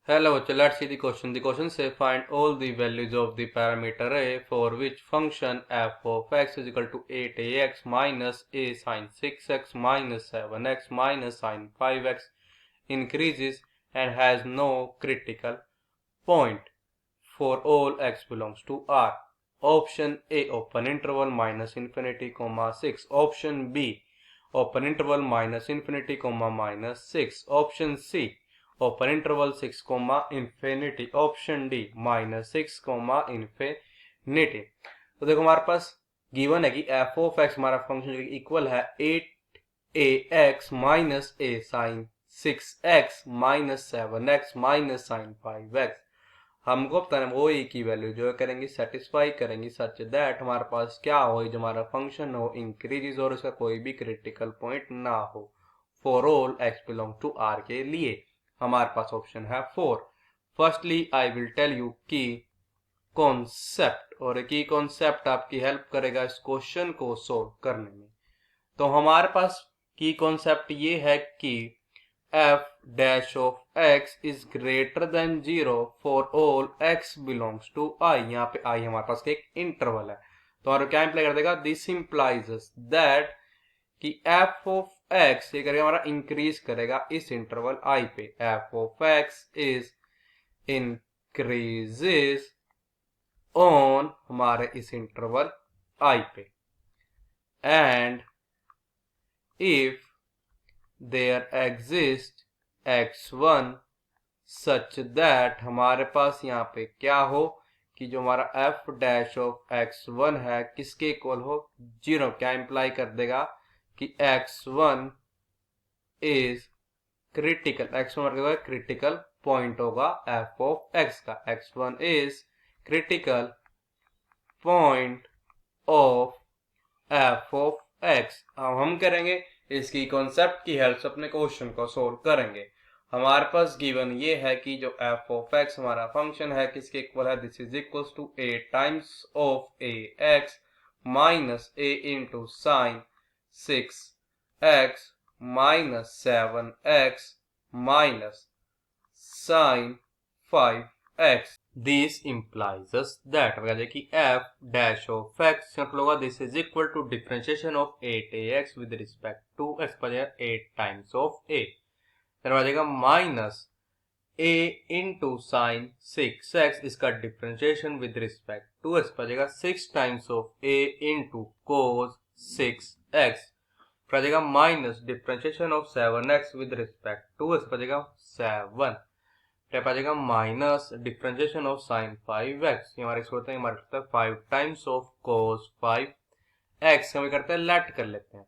Hello, so let's see the question. The question says find all the values of the parameter a for which function f of x is equal to 8ax minus a sine 6x minus 7x minus sine 5x increases and has no critical point for all x belongs to R. Option A open interval minus infinity comma 6. Option B open interval minus infinity comma minus 6. Option C open interval 6 comma infinity. Option D minus 6 comma infinity. तो देखो हमारे पास given है कि f of x हमारा function जो equal है 8ax minus a sine 6x minus 7x minus sine 5x. हमको पता है वो ए की वैल्यू जो करेंगे सेटिस्फाई करेंगी सच दैट हमारे पास क्या हो जो हमारा फंक्शन हो इंक्रीजेस और उसका कोई भी क्रिटिकल पॉइंट ना हो for all x belong to R के लिए. हमारे पास ऑप्शन है 4. Firstly I will tell you की कॉन्सेप्ट और की कॉन्सेप्ट आपकी हेल्प करेगा इस क्वेश्चन को सोल्व करने में. तो हमारे पास की कॉन्सेप्ट ये है कि f dash of x is greater than 0 for all x belongs to I. यहाँ पे I हमारे पास एक इंटरवल है तो हमारा क्या इंप्लाई कर देगा दिस इंप्लाइज दैट कि f of x ये करेगा हमारा इंक्रीज करेगा इस इंटरवल I पे. f of x is increases on हमारे इस इंटरवल I पे and if there exists x1 such that हमारे पास यहाँ पे क्या हो कि जो हमारा f डैश ऑफ x1 है किसके इक्वल हो 0. क्या इंप्लाई कर देगा कि x1 is critical. x1 critical point होगा f ऑफ x का. x1 is critical point of f of x. अब हम करेंगे इसकी कॉन्सेप्ट की हेल्प से अपने क्वेश्चन को सोल्व करेंगे. हमारे पास गिवन ये है कि जो f ऑफ x हमारा फंक्शन है किसके इक्वल है this is equal to a times of a x minus a into sine 6x minus 7x minus sine 5x. This implies us that कि f dash of x simple होगा this is equal to differentiation of 8ax with respect to x पर जाएगा 8 times of a. फिर आ जाएगा minus a into sin 6x इसका differentiation with respect to x पर जाएगा 6 times of a into cos 6x. फिर आ जाएगा minus differentiation of 7x with respect to x पर जाएगा 7. आ जाएगा minus differentiation of sine 5x. ये हमारे होता है हमारे 5 टाइम्स ऑफ कोस 5x. हम करते हैं लेट कर लेते हैं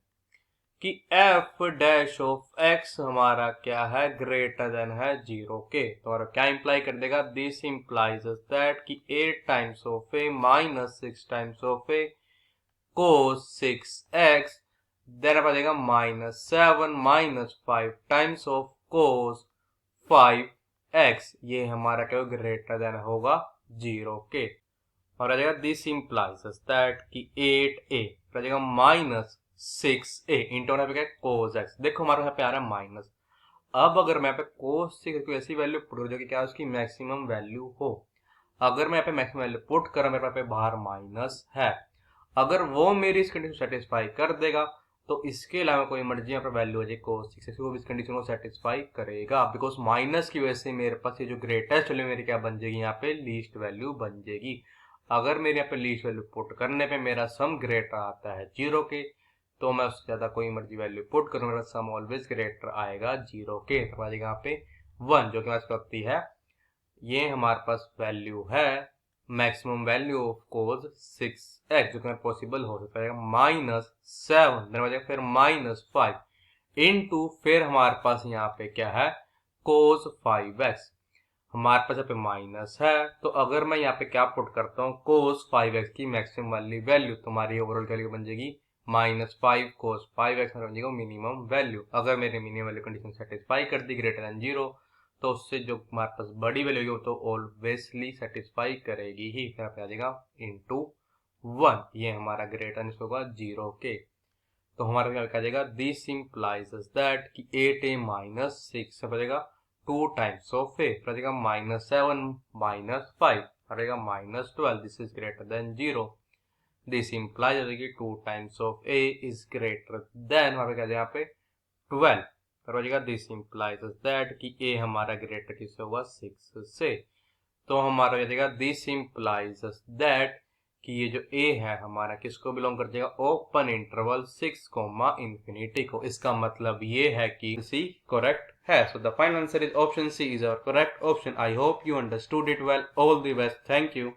कि f डैश ऑफ x हमारा क्या है ग्रेटर देन है 0 के. तो हमारा क्या इंप्लाई कर देगा दिस इंप्लाइज दैट कि 8 times of a minus 6 times of a cos 6x then आ जाएगा minus 7 minus 5 times of cos 5x. ये हमारा क्या ग्रेटर देन होगा 0 के. और आ जाएगा दिस इंप्लाइज दैट कि 8a आ जाएगा माइनस 6a इंटू यहाँ पे क्या कोस x. देखो हमारे यहाँ पे आ रहा है माइनस. अब अगर मैं यहाँ पे कोस 6 कोई ऐसी वैल्यू पुट करूँ जो कि क्या उसकी मैक्सिमम वैल्यू हो. अगर मैं यहाँ पे मैक्सिमम वैल्यू पुट करूँ मेरे पे बाहर माइनस है. अगर वो मेरी इस कंडीशन सेटिस्फाई कर देगा तो इसके अलावा कोई मर्जी यहाँ पर वैल्यू हो जाए कोस 6 वो इस कंडीशन को सेटिस्फाई करेगा बिकॉज माइनस की वजह से मेरे पास ये जो ग्रेटेस्ट वैल्यू मेरी क्या बन जाएगी यहाँ पे लीस्ट वैल्यू बन जाएगी. अगर मेरे यहाँ पे लीस्ट वैल्यू पुट करने पे मेरा सम ग्रेटर आता है 0 के तो मैं उससे ज्यादा कोई मर्जी वैल्यू पुट करूँ मेरा सम ऑलवेज ग्रेटर आएगा 0 के. तो आ जाएगा यहाँ पे 1 जो कि हमारे पास है ये हमारे पास वैल्यू है maximum value of cos 6x जो कि पॉसिबल हो सकता है माइनस 7 फिर माइनस 5 इंटू फिर हमारे पास यहाँ पे क्या है कोस 5x. हमारे पास यहाँ पे माइनस है तो अगर मैं यहाँ पे क्या पुट करता हूँ कोस 5x की मैक्सिमम वाली वैल्यू तो हमारी ओवरऑल वैल्यू बन जाएगी माइनस 5 कोस 5x बन जाएगा मिनिमम वैल्यू. अगर मेरे मिनिमम वैल्यू कंडीशन सेटिस्फाई कर दी ग्रेटर देन 0 तो उससे जो हमारे पास बड़ी वैल्यू होगी तो ऑलवेसली सेटिस्फाई करेगी ही. फिर पे आ जाएगा इंटू 1 ये हमारा ग्रेटर होगा 0 के. तो हमारा क्या आ जाएगा दिस इंप्लाइज दैट कि 8a माइनस 6 से बचेगा 2 times of a, तो रहेगा -7 -5, रहेगा -12, this is greater than 0. This implies हो जाएगी 2 times of a is greater than, वहां पे क्या यहाँ पे 12, तो हो जाएगा दिस इंप्लाइज दैट कि a हमारा ग्रेटर किससे होगा 6 से. तो हमारा हो जाएगा दिस इंप्लाइज दैट कि ये जो a है हमारा किसको बिलोंग कर जाएगा, ओपन इंटरवल 6, इंफिनिटी को. इसका मतलब ये है कि C करेक्ट है. So the final answer is option C is our correct option. I hope you understood it well. All the best. Thank you.